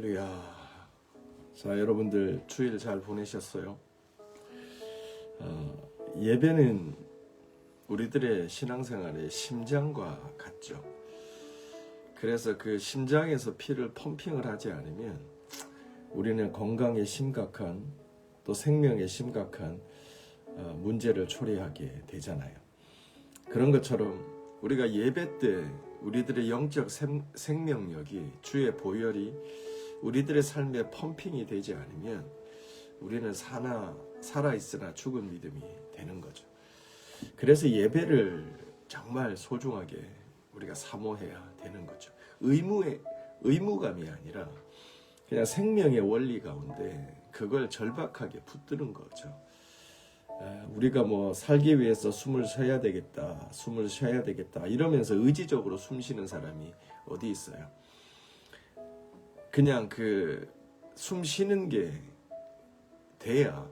할렐루야. 자, 여러분들 주일 잘 보내셨어요? 예배는 우리들의 신앙생활의 심장과 같죠. 그래서 그 심장에서 피를 펌핑을 하지 않으면 우리는 건강에 심각한, 또 생명에 심각한 문제를 초래하게 되잖아요. 그런 것처럼 우리가 예배 때 우리들의 영적 생명력이, 주의 보혈이 우리들의 삶에 펌핑이 되지 않으면 우리는 살아있으나 죽은 믿음이 되는 거죠. 그래서 예배를 정말 소중하게 우리가 사모해야 되는 거죠. 의무감이 아니라 그냥 생명의 원리 가운데 그걸 절박하게 붙드는 거죠. 우리가 살기 위해서 숨을 쉬어야 되겠다 이러면서 의지적으로 숨 쉬는 사람이 어디 있어요? 그냥 숨 쉬는 게 돼야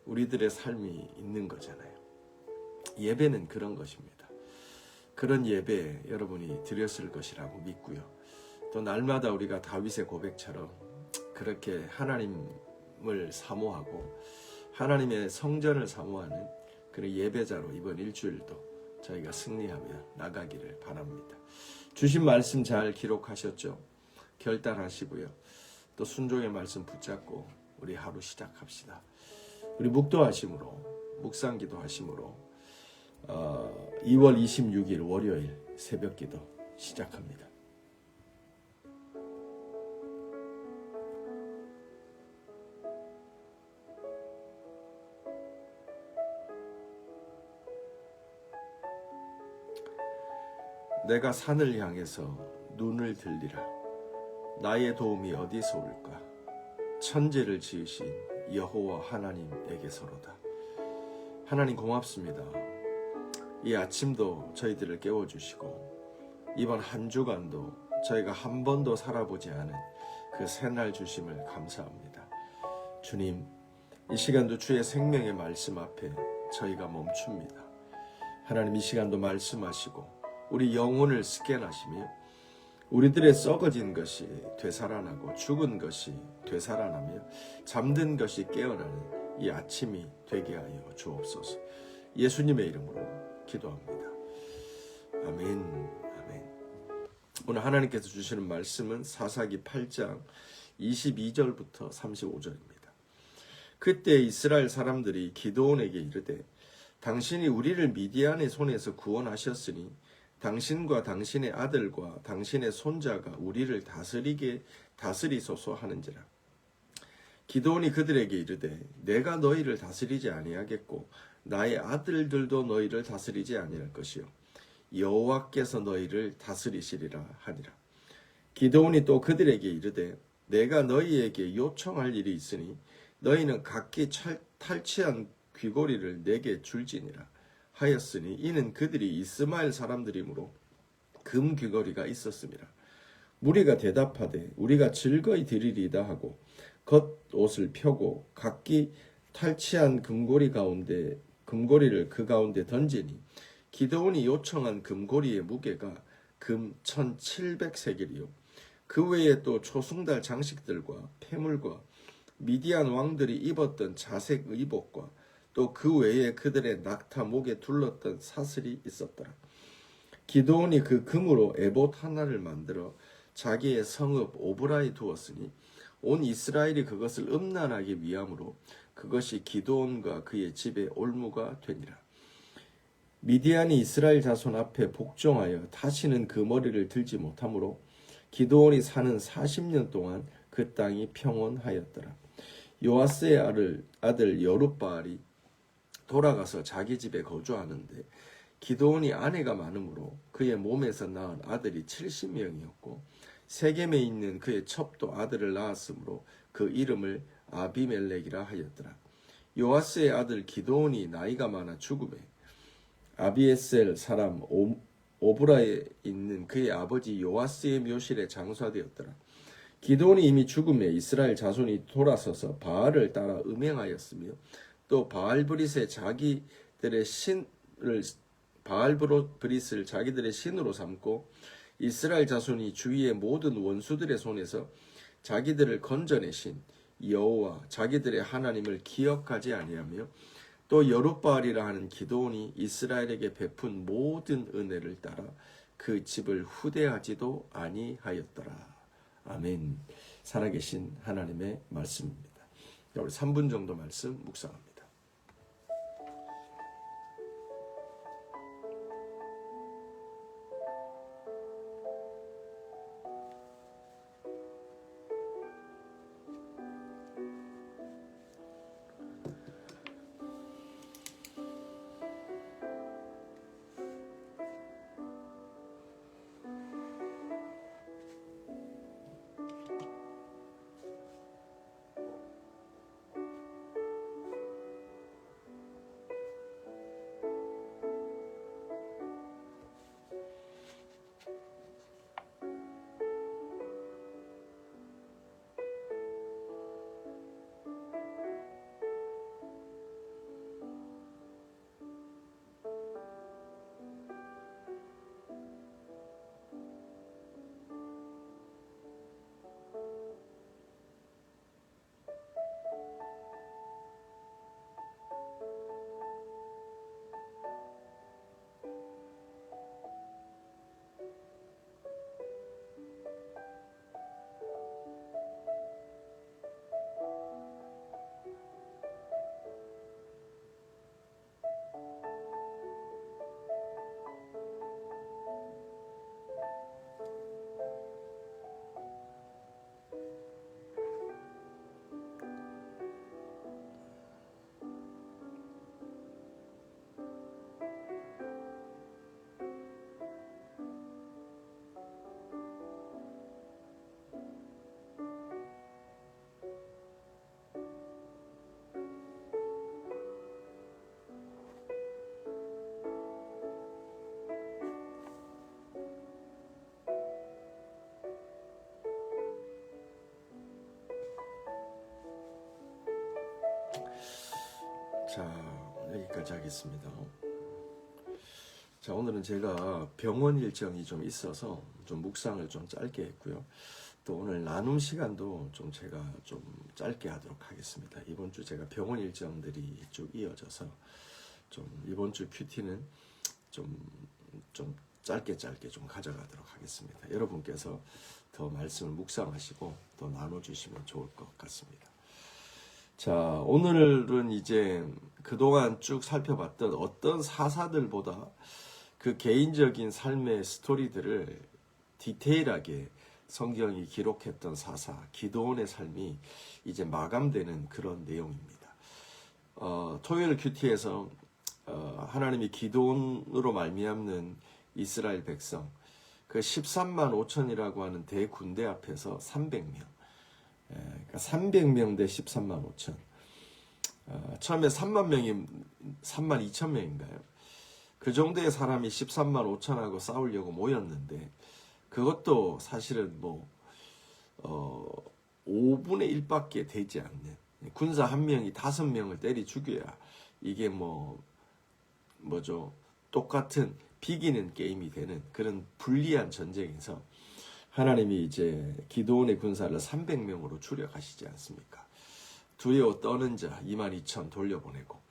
우리들의 삶이 있는 거잖아요. 예배는 그런 것입니다. 그런 예배 여러분이 드렸을 것이라고 믿고요. 또 날마다 우리가 다윗의 고백처럼 그렇게 하나님을 사모하고 하나님의 성전을 사모하는 그런 예배자로 이번 일주일도 저희가 승리하며 나가기를 바랍니다. 주신 말씀 잘 기록하셨죠? 결단하시고요. 또 순종의 말씀 붙잡고 우리 하루 시작합시다. 우리 묵상기도 하심으로 2월 26일 월요일 새벽기도 시작합니다. 내가 산을 향해서 눈을 들리라. 나의 도움이 어디서 올까? 천지를 지으신 여호와 하나님에게서로다. 하나님 고맙습니다. 이 아침도 저희들을 깨워주시고 이번 한 주간도 저희가 한 번도 살아보지 않은 그 새날 주심을 감사합니다. 주님, 이 시간도 주의 생명의 말씀 앞에 저희가 멈춥니다. 하나님, 이 시간도 말씀하시고 우리 영혼을 스캔하시며 우리들의 썩어진 것이 되살아나고 죽은 것이 되살아나며 잠든 것이 깨어나는 이 아침이 되게 하여 주옵소서. 예수님의 이름으로 기도합니다. 아멘. 오늘 하나님께서 주시는 말씀은 사사기 8장 22절부터 35절입니다. 그때 이스라엘 사람들이 기드온에게 이르되 당신이 우리를 미디안의 손에서 구원하셨으니 당신과 당신의 아들과 당신의 손자가 우리를 다스리소서 하는지라. 기드온이 그들에게 이르되 내가 너희를 다스리지 아니하겠고 나의 아들들도 너희를 다스리지 아니할 것이요 여호와께서 너희를 다스리시리라 하니라. 기드온이 또 그들에게 이르되 내가 너희에게 요청할 일이 있으니 너희는 각기 탈취한 귀고리를 내게 줄지니라 하였으니 이는 그들이 이스마엘 사람들이므로 금 귀걸이가 있었습니다. 무리가 대답하되 우리가 즐거이 드리리다 하고 겉옷을 펴고 각기 탈취한 금고리를 그 가운데 던지니 기드온이 요청한 금고리의 무게가 금 1700세겔이요 그 외에 또 초승달 장식들과 폐물과 미디안 왕들이 입었던 자색 의복과 또 그 외에 그들의 낙타 목에 둘렀던 사슬이 있었더라. 기드온이 그 금으로 에봇 하나를 만들어 자기의 성읍 오브라에 두었으니 온 이스라엘이 그것을 음란하기 위함으로 그것이 기드온과 그의 집의 올무가 되니라. 미디안이 이스라엘 자손 앞에 복종하여 다시는 그 머리를 들지 못하므로 기드온이 사는 40년 동안 그 땅이 평온하였더라. 요아스의 아들 여룻바알이 돌아가서 자기 집에 거주하는데 기드온이 아내가 많으므로 그의 몸에서 낳은 아들이 70명이었고 세겜에 있는 그의 첩도 아들을 낳았으므로 그 이름을 아비멜렉이라 하였더라. 요아스의 아들 기드온이 나이가 많아 죽음에 아비에셀 사람 오브라에 있는 그의 아버지 요아스의 묘실에 장사되었더라. 기드온이 이미 죽음에 이스라엘 자손이 돌아서서 바알을 따라 음행하였으며 또 바알브릿을 자기들의 신으로 삼고 이스라엘 자손이 주위의 모든 원수들의 손에서 자기들을 건져내신 여호와 자기들의 하나님을 기억하지 아니하며 또 여룻바알이라 하는 기드온이 이스라엘에게 베푼 모든 은혜를 따라 그 집을 후대하지도 아니하였더라. 아멘. 살아계신 하나님의 말씀입니다. 우리 3분 정도 말씀 묵상합니다. 자, 여기까지 하겠습니다. 자, 오늘은 제가 병원 일정이 좀 있어서 좀 묵상을 좀 짧게 했고요. 또 오늘 나눔 시간도 좀 제가 좀 짧게 하도록 하겠습니다. 이번 주 제가 병원 일정들이 쭉 이어져서 좀 이번 주 큐티는 좀 짧게 좀 가져가도록 하겠습니다. 여러분께서 더 말씀을 묵상하시고 또 나눠주시면 좋을 것 같습니다. 자, 오늘은 이제 그동안 쭉 살펴봤던 어떤 사사들보다 그 개인적인 삶의 스토리들을 디테일하게 성경이 기록했던 사사 기드온의 삶이 이제 마감되는 그런 내용입니다. 토요일 큐티에서 하나님이 기드온으로 말미암는 이스라엘 백성 그 13만 5천이라고 하는 대군대 앞에서 300명 그러니까 300명 대 13만 5천. 처음에 3만 2천 명인가요? 그 정도의 사람이 13만 5천하고 싸우려고 모였는데 그것도 사실은 5분의 1밖에 되지 않는 군사 한 명이 5명을 때리 죽여야 이게 똑같은 비기는 게임이 되는 그런 불리한 전쟁에서 하나님이 이제 기드온의 군사를 300명으로 추력하시지 않습니까? 두려워 떠는 자 22,000 돌려보내고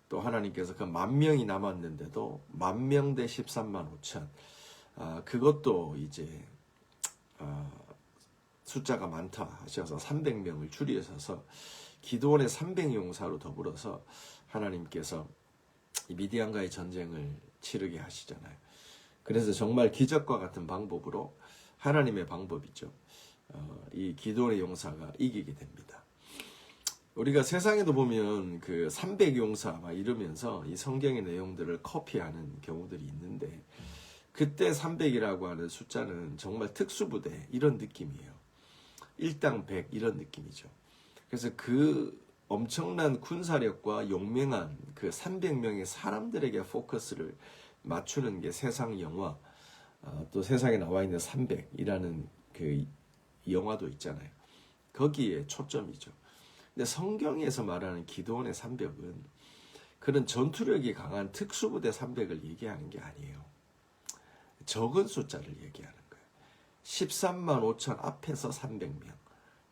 또 하나님께서 그 10,000명이 남았는데도 10,000명 대 13만 5천 그것도 이제 숫자가 많다 하셔서 300명을 줄이셔서 기드온의 300용사로 더불어서 하나님께서 미디안과의 전쟁을 치르게 하시잖아요. 그래서 정말 기적과 같은 방법으로 하나님의 방법이죠. 이 기드온의 용사가 이기게 됩니다. 우리가 세상에도 보면 그 300용사 막 이러면서 이 성경의 내용들을 커피하는 경우들이 있는데 그때 300이라고 하는 숫자는 정말 특수부대 이런 느낌이에요. 일당 100 이런 느낌이죠. 그래서 그 엄청난 군사력과 용맹한 그 300명의 사람들에게 포커스를 맞추는 게 세상 영화 또 세상에 나와 있는 300이라는 그 영화도 있잖아요. 거기에 초점이죠. 근데 성경에서 말하는 기드온의 300은 그런 전투력이 강한 특수부대 300을 얘기하는 게 아니에요. 적은 숫자를 얘기하는 거예요. 13만 5천 앞에서 300명.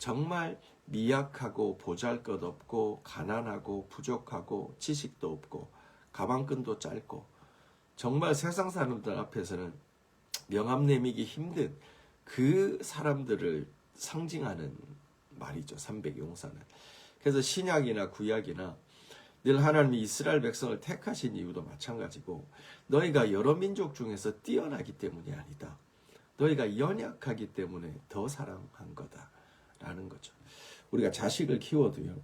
정말 미약하고 보잘것없고 가난하고 부족하고 지식도 없고 가방끈도 짧고 정말 세상 사람들 앞에서는 명함 내미기 힘든 그 사람들을 상징하는 말이죠. 300용사는. 그래서 신약이나 구약이나 늘 하나님이 이스라엘 백성을 택하신 이유도 마찬가지고 너희가 여러 민족 중에서 뛰어나기 때문이 아니다. 너희가 연약하기 때문에 더 사랑한 거다라는 거죠. 우리가 자식을 키워도요.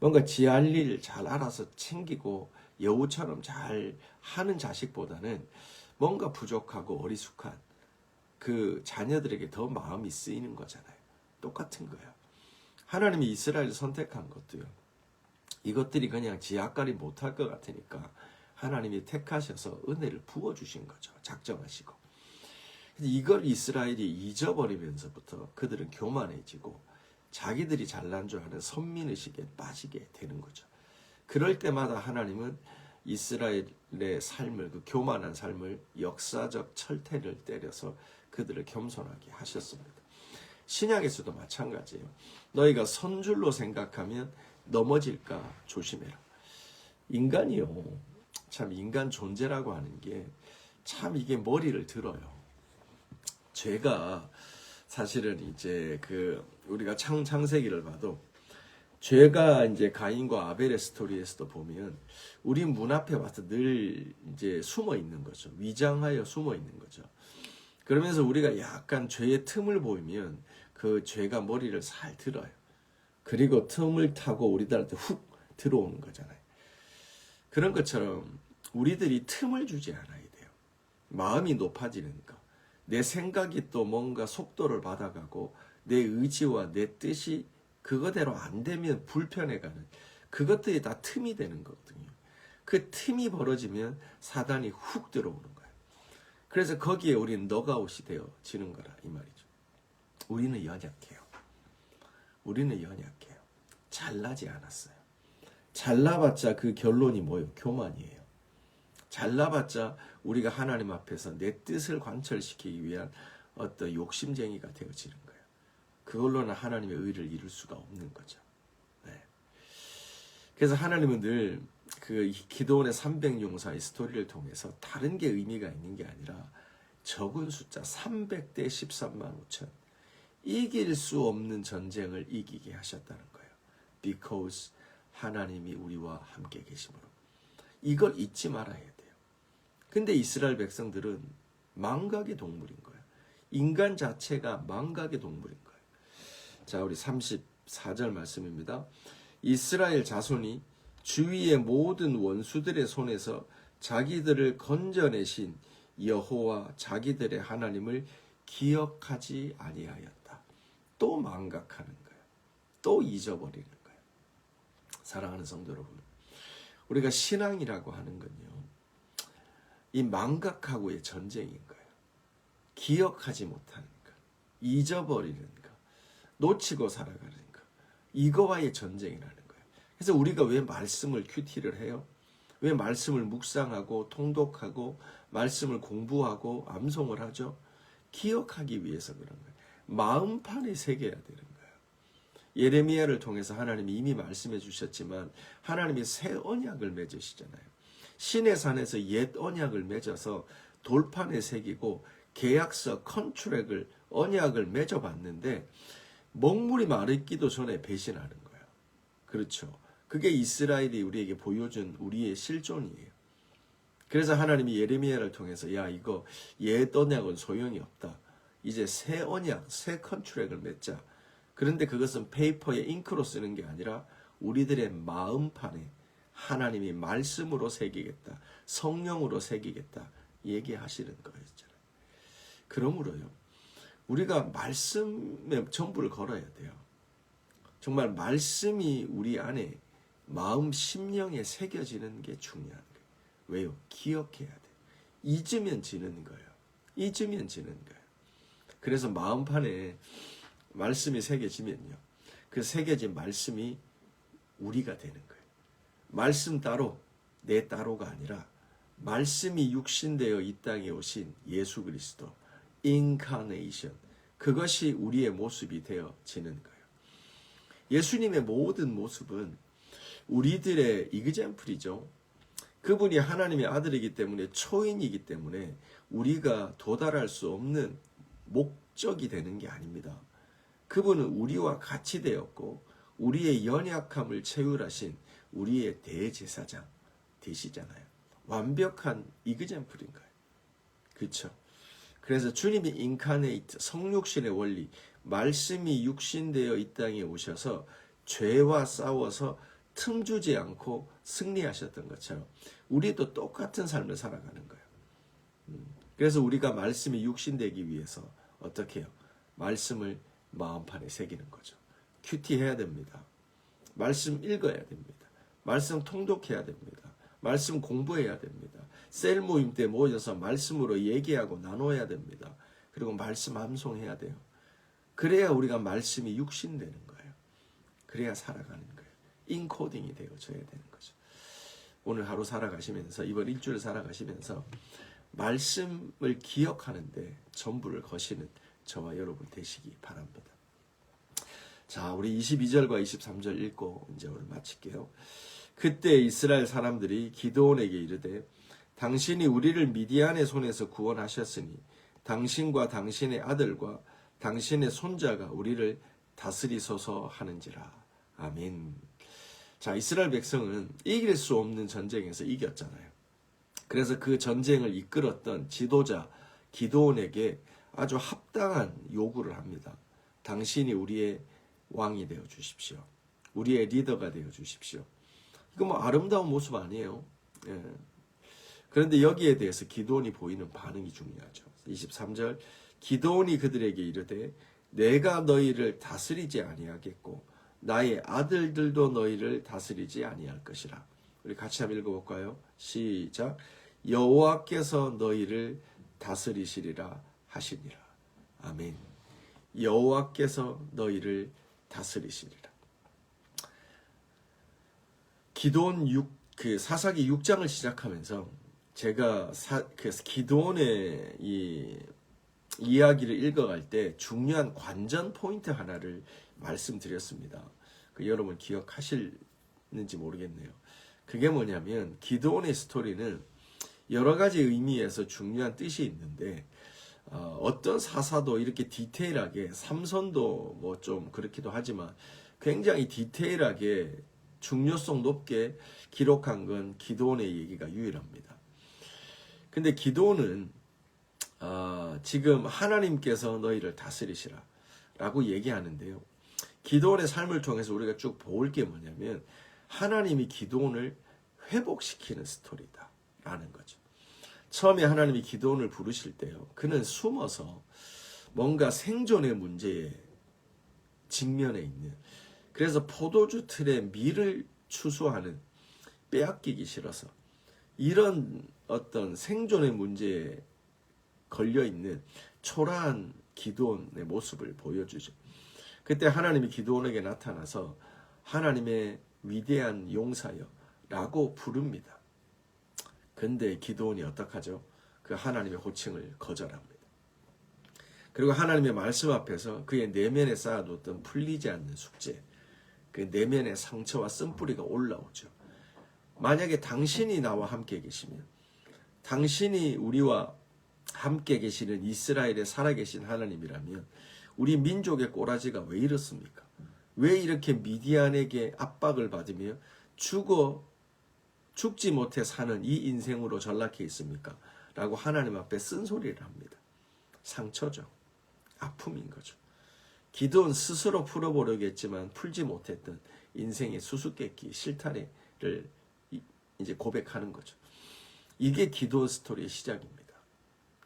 뭔가 지 할 일 잘 알아서 챙기고 여우처럼 잘 하는 자식보다는 뭔가 부족하고 어리숙한 그 자녀들에게 더 마음이 쓰이는 거잖아요. 똑같은 거예요. 하나님이 이스라엘을 선택한 것도요. 이것들이 그냥 지 앞가림 못할 것 같으니까 하나님이 택하셔서 은혜를 부어주신 거죠. 작정하시고. 이걸 이스라엘이 잊어버리면서부터 그들은 교만해지고 자기들이 잘난 줄 아는 선민의식에 빠지게 되는 거죠. 그럴 때마다 하나님은 이스라엘의 삶을, 그 교만한 삶을 역사적 철퇴를 때려서 그들을 겸손하게 하셨습니다. 신약에서도 마찬가지예요. 너희가 선줄로 생각하면 넘어질까 조심해라. 인간이요. 참 인간 존재라고 하는 게 참 이게 머리를 들어요. 죄가 사실은 이제 우리가 창세기를 봐도 죄가 이제 가인과 아벨의 스토리에서도 보면 우리 문 앞에 와서 늘 이제 숨어 있는 거죠. 위장하여 숨어 있는 거죠. 그러면서 우리가 약간 죄의 틈을 보이면 그 죄가 머리를 살 들어요. 그리고 틈을 타고 우리들한테 훅 들어오는 거잖아요. 그런 것처럼 우리들이 틈을 주지 않아야 돼요. 마음이 높아지는 거. 내 생각이 또 뭔가 속도를 받아가고 내 의지와 내 뜻이 그거대로 안 되면 불편해가는 그것들이 다 틈이 되는 거거든요. 그 틈이 벌어지면 사단이 훅 들어오는 거예요. 그래서 거기에 우리는 너가웃이 되어지는 거라 이 말이죠. 우리는 연약해요. 우리는 연약해요. 잘나지 않았어요. 잘나봤자 그 결론이 뭐예요? 교만이에요. 잘나봤자 우리가 하나님 앞에서 내 뜻을 관철시키기 위한 어떤 욕심쟁이가 되어지는 거예요. 그걸로는 하나님의 의를 이룰 수가 없는 거죠. 네. 그래서 하나님은 늘 그 기드온의 300용사의 스토리를 통해서 다른 게 의미가 있는 게 아니라 적은 숫자 300대 13만 5천 이길 수 없는 전쟁을 이기게 하셨다는 거예요. Because 하나님이 우리와 함께 계심으로. 이걸 잊지 말아야 돼요. 근데 이스라엘 백성들은 망각의 동물인 거예요. 인간 자체가 망각의 동물인 거예요. 자, 우리 34절 말씀입니다. 이스라엘 자손이 주위의 모든 원수들의 손에서 자기들을 건져내신 여호와 자기들의 하나님을 기억하지 아니하였다. 또 망각하는 거예요. 또 잊어버리는 거예요. 사랑하는 성도 여러분, 우리가 신앙이라고 하는 건요, 이 망각하고의 전쟁인 거예요. 기억하지 못하는 것, 잊어버리는 것, 놓치고 살아가는 것, 이거와의 전쟁이라는 거예요. 그래서 우리가 왜 말씀을 큐티를 해요? 왜 말씀을 묵상하고 통독하고 말씀을 공부하고 암송을 하죠? 기억하기 위해서 그런 거예요. 마음판에 새겨야 되는 거예요. 예레미야를 통해서 하나님이 이미 말씀해 주셨지만 하나님이 새 언약을 맺으시잖아요. 신의 산에서 옛 언약을 맺어서 돌판에 새기고 계약서 컨트랙을 언약을 맺어봤는데 먹물이 마르기도 전에 배신하는 거예요. 그렇죠. 그게 이스라엘이 우리에게 보여준 우리의 실존이에요. 그래서 하나님이 예레미야를 통해서 야 이거 옛 언약은 소용이 없다. 이제 새 언약, 새 컨트랙을 맺자. 그런데 그것은 페이퍼에 잉크로 쓰는 게 아니라 우리들의 마음판에 하나님이 말씀으로 새기겠다. 성령으로 새기겠다. 얘기하시는 거였잖아요. 그러므로요. 우리가 말씀에 전부를 걸어야 돼요. 정말 말씀이 우리 안에 마음 심령에 새겨지는 게 중요한 거예요. 왜요? 기억해야 돼요. 잊으면 지는 거예요. 잊으면 지는 거예요. 그래서 마음판에 말씀이 새겨지면요. 그 새겨진 말씀이 우리가 되는 거예요. 말씀 따로, 내 따로가 아니라 말씀이 육신되어 이 땅에 오신 예수 그리스도, 인카네이션, 그것이 우리의 모습이 되어지는 거예요. 예수님의 모든 모습은 우리들의 이그젠플이죠. 그분이 하나님의 아들이기 때문에, 초인이기 때문에 우리가 도달할 수 없는 목적이 되는 게 아닙니다. 그분은 우리와 같이 되었고 우리의 연약함을 채울하신 우리의 대제사장 되시잖아요. 완벽한 이그젠플인 거예요. 그렇죠? 그래서 주님이 인카네이트, 성육신의 원리, 말씀이 육신되어 이 땅에 오셔서 죄와 싸워서 틈주지 않고 승리하셨던 것처럼 우리도 똑같은 삶을 살아가는 거예요. 그래서 우리가 말씀이 육신되기 위해서 어떻게 해요? 말씀을 마음판에 새기는 거죠. 큐티해야 됩니다. 말씀 읽어야 됩니다. 말씀 통독해야 됩니다. 말씀 공부해야 됩니다. 셀 모임 때 모여서 말씀으로 얘기하고 나눠야 됩니다. 그리고 말씀 암송해야 돼요. 그래야 우리가 말씀이 육신되는 거예요. 그래야 살아가는 거예요. 인코딩이 되어져야 되는 거죠. 오늘 하루 살아가시면서, 이번 일주일 살아가시면서 말씀을 기억하는데 전부를 거시는 저와 여러분 되시기 바랍니다. 자, 우리 22절과 23절 읽고 이제 오늘 마칠게요. 그때 이스라엘 사람들이 기드온에게 이르되 당신이 우리를 미디안의 손에서 구원하셨으니 당신과 당신의 아들과 당신의 손자가 우리를 다스리소서 하는지라. 아멘. 자, 이스라엘 백성은 이길 수 없는 전쟁에서 이겼잖아요. 그래서 그 전쟁을 이끌었던 지도자 기드온에게 아주 합당한 요구를 합니다. 당신이 우리의 왕이 되어 주십시오. 우리의 리더가 되어 주십시오. 이거 뭐 아름다운 모습 아니에요. 예. 그런데 여기에 대해서 기드온이 보이는 반응이 중요하죠. 23절 기드온이 그들에게 이르되 내가 너희를 다스리지 아니하겠고 나의 아들들도 너희를 다스리지 아니할 것이라. 우리 같이 한번 읽어볼까요? 시작. 여호와께서 너희를 다스리시리라 하시니라. 아멘. 여호와께서 너희를 다스리시리라. 기드온 사사기 6장을 시작하면서 제가 기드온의 이 이야기를 읽어갈 때 중요한 관전 포인트 하나를 말씀드렸습니다. 여러분 기억하실는지 모르겠네요. 그게 뭐냐면 기드온의 스토리는 여러 가지 의미에서 중요한 뜻이 있는데 어떤 사사도 이렇게 디테일하게, 삼손도 뭐 좀 그렇기도 하지만 굉장히 디테일하게 중요성 높게 기록한 건 기드온의 얘기가 유일합니다. 근데 기드온은 지금 하나님께서 너희를 다스리시라 라고 얘기하는데요. 기드온의 삶을 통해서 우리가 쭉 볼 게 뭐냐면 하나님이 기드온을 회복시키는 스토리다 라는 거죠. 처음에 하나님이 기드온을 부르실 때요, 그는 숨어서 뭔가 생존의 문제에 직면해 있는, 그래서 포도주 틀에 밀을 추수하는, 빼앗기기 싫어서 이런 어떤 생존의 문제에 걸려있는 초라한 기드온의 모습을 보여주죠. 그때 하나님이 기드온에게 나타나서 하나님의 위대한 용사여 라고 부릅니다. 근데 기드온이 어떡하죠? 그 하나님의 호칭을 거절합니다. 그리고 하나님의 말씀 앞에서 그의 내면에 쌓아뒀던 풀리지 않는 숙제, 그 내면의 상처와 쓴뿌리가 올라오죠. 만약에 당신이 나와 함께 계시면, 당신이 우리와 함께 계시는 이스라엘에 살아계신 하나님이라면 우리 민족의 꼬라지가 왜 이렇습니까? 왜 이렇게 미디안에게 압박을 받으며 죽지 못해 사는 이 인생으로 전락해 있습니까? 라고 하나님 앞에 쓴소리를 합니다. 상처죠. 아픔인 거죠. 기드온 스스로 풀어보려겠지만 풀지 못했던 인생의 수수께끼, 실타래를 이제 고백하는 거죠. 이게 기드온 스토리의 시작입니다.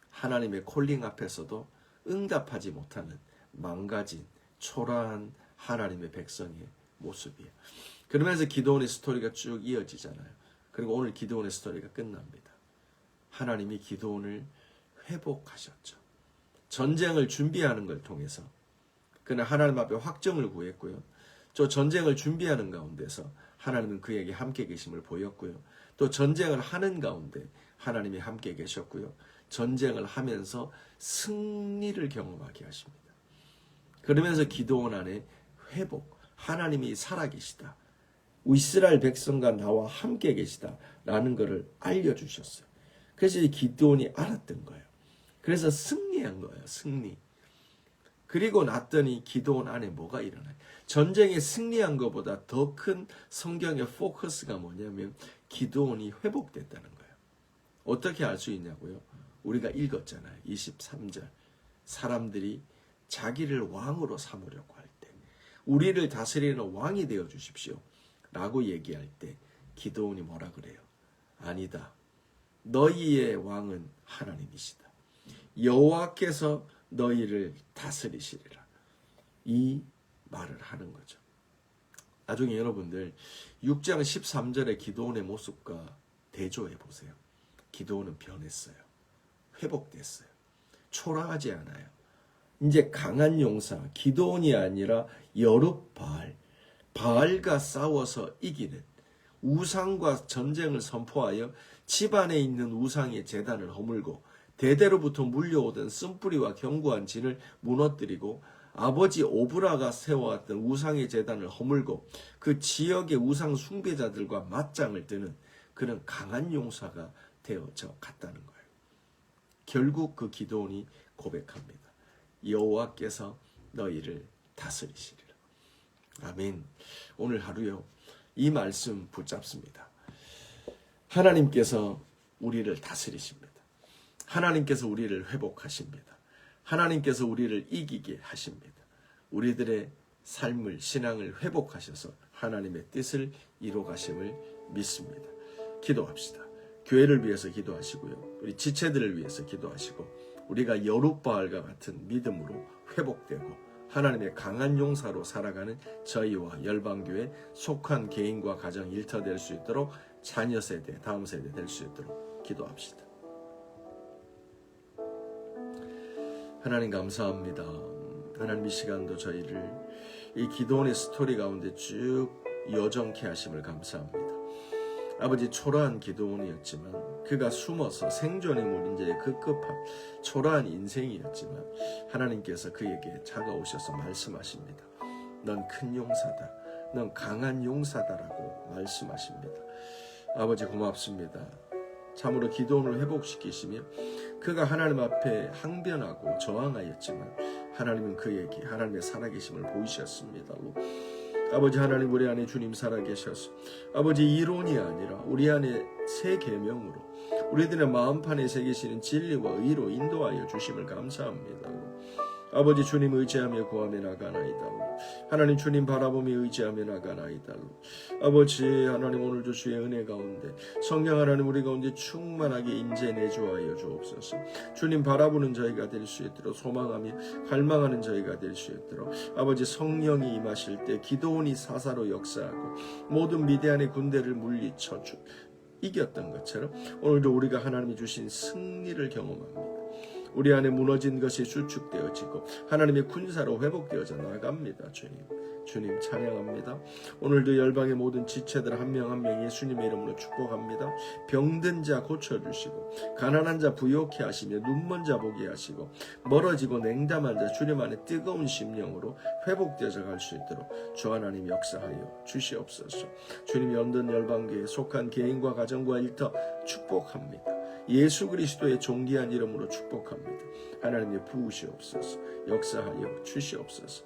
하나님의 콜링 앞에서도 응답하지 못하는 망가진 초라한 하나님의 백성의 모습이에요. 그러면서 기드온의 스토리가 쭉 이어지잖아요. 그리고 오늘 기드온의 스토리가 끝납니다. 하나님이 기드온을 회복하셨죠. 전쟁을 준비하는 걸 통해서 그는 하나님 앞에 확정을 구했고요. 또 전쟁을 준비하는 가운데서 하나님은 그에게 함께 계심을 보였고요. 또 전쟁을 하는 가운데 하나님이 함께 계셨고요. 전쟁을 하면서 승리를 경험하게 하십니다. 그러면서 기드온 안에 회복, 하나님이 살아계시다. 이스라엘 백성과 나와 함께 계시다라는 것을 알려주셨어요. 그래서 이 기드온이 알았던 거예요. 그래서 승리한 거예요. 승리. 그리고 났더니 기드온 안에 뭐가 일어나요? 전쟁에 승리한 것보다 더 큰 성경의 포커스가 뭐냐면 기드온이 회복됐다는 거예요. 어떻게 알 수 있냐고요? 우리가 읽었잖아요. 23절. 사람들이 자기를 왕으로 삼으려고 할 때, 우리를 다스리는 왕이 되어 주십시오 라고 얘기할 때 기드온이 뭐라 그래요? 아니다. 너희의 왕은 하나님이시다. 여호와께서 너희를 다스리시리라. 이 말을 하는 거죠. 나중에 여러분들 6장 13절의 기드온의 모습과 대조해 보세요. 기드온은 변했어요. 회복됐어요. 초라하지 않아요. 이제 강한 용사, 기드온이 아니라 여룻바알, 바알과 싸워서 이기는, 우상과 전쟁을 선포하여 집안에 있는 우상의 제단을 허물고 대대로부터 물려오던 쓴뿌리와 견고한 진을 무너뜨리고 아버지 오브라가 세워왔던 우상의 제단을 허물고 그 지역의 우상 숭배자들과 맞짱을 뜨는 그런 강한 용사가 되어져 갔다는 거예요. 결국 그 기드온이 고백합니다. 여호와께서 너희를 다스리시리라. 아멘. 오늘 하루요, 이 말씀 붙잡습니다. 하나님께서 우리를 다스리십니다. 하나님께서 우리를 회복하십니다. 하나님께서 우리를 이기게 하십니다. 우리들의 삶을, 신앙을 회복하셔서 하나님의 뜻을 이루가심을 믿습니다. 기도합시다. 교회를 위해서 기도하시고요. 우리 지체들을 위해서 기도하시고, 우리가 여룻바알과 같은 믿음으로 회복되고 하나님의 강한 용사로 살아가는 저희와 열방교회 속한 개인과 가정 일터될 수 있도록, 자녀 세대, 다음 세대 될 수 있도록 기도합시다. 하나님 감사합니다. 하나님 이 시간도 저희를 이 기드온의 스토리 가운데 쭉 여정케 하심을 감사합니다. 아버지, 초라한 기드온이었지만 그가 숨어서 생존의 문제에 급급한 초라한 인생이었지만 하나님께서 그에게 다가오셔서 말씀하십니다. 넌 큰 용사다. 넌 강한 용사다라고 말씀하십니다. 아버지 고맙습니다. 참으로 기드온을 회복시키시며 그가 하나님 앞에 항변하고 저항하였지만 하나님은 그에게 하나님의 살아계심을 보이셨습니다. 아버지 하나님, 우리 안에 주님 살아계셔서 아버지 이론이 아니라 우리 안에 새 계명으로 우리들의 마음판에 새기시는 진리와 의로 인도하여 주심을 감사합니다. 아버지 주님 의지하며 구하며 나가나이다. 하나님 주님 바라보며 의지하며 나가나이다. 아버지 하나님, 오늘도 주의 은혜 가운데 성령 하나님 우리 가운데 충만하게 인재 내주하여 주옵소서. 주님 바라보는 저희가 될 수 있도록, 소망하며 갈망하는 저희가 될 수 있도록 아버지 성령이 임하실 때 기드온이 사사로 역사하고 모든 미디안의 군대를 물리쳐 이겼던 것처럼 오늘도 우리가 하나님이 주신 승리를 경험합니다. 우리 안에 무너진 것이 수축되어지고 하나님의 군사로 회복되어져 나갑니다. 주님 찬양합니다. 오늘도 열방의 모든 지체들 한 명 한 명 예수님의 이름으로 축복합니다. 병든 자 고쳐주시고 가난한 자 부욕케 하시며 눈먼 자 보게 하시고 멀어지고 냉담한 자 주님 안에 뜨거운 심령으로 회복되어져 갈 수 있도록 주 하나님 역사하여 주시옵소서. 주님, 연든 열방교회에 속한 개인과 가정과 일터 축복합니다. 예수 그리스도의 존귀한 이름으로 축복합니다. 하나님의 부으시옵소서. 역사하여 주시옵소서.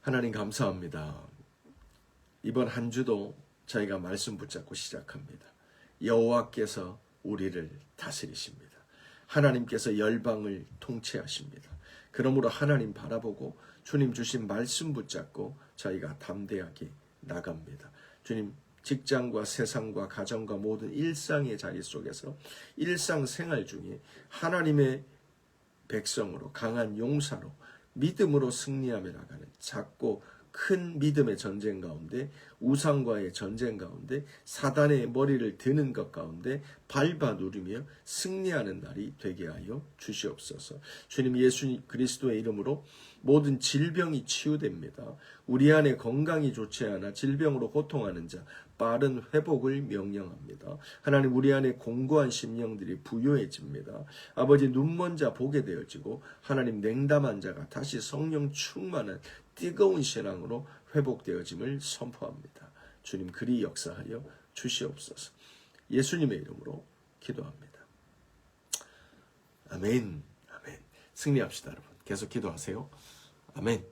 하나님 감사합니다. 이번 한 주도 저희가 말씀 붙잡고 시작합니다. 여호와께서 우리를 다스리십니다. 하나님께서 열방을 통치하십니다. 그러므로 하나님 바라보고 주님 주신 말씀 붙잡고 저희가 담대하게 나갑니다. 주님, 직장과 세상과 가정과 모든 일상의 자리 속에서 일상생활 중에 하나님의 백성으로, 강한 용사로, 믿음으로 승리하며 나가는 작고 큰 믿음의 전쟁 가운데, 우상과의 전쟁 가운데, 사단의 머리를 드는 것 가운데 밟아 누르며 승리하는 날이 되게 하여 주시옵소서. 주님, 예수 그리스도의 이름으로 모든 질병이 치유됩니다. 우리 안에 건강이 좋지 않아 질병으로 고통하는 자 빠른 회복을 명령합니다. 하나님, 우리 안에 공고한 심령들이 부유해집니다. 아버지, 눈먼 자 보게 되어지고, 하나님, 냉담한 자가 다시 성령 충만한 뜨거운 신앙으로 회복되어짐을 선포합니다. 주님, 그리 역사하여 주시옵소서. 예수님의 이름으로 기도합니다. 아멘. 아멘. 승리합시다, 여러분. 계속 기도하세요. 아멘.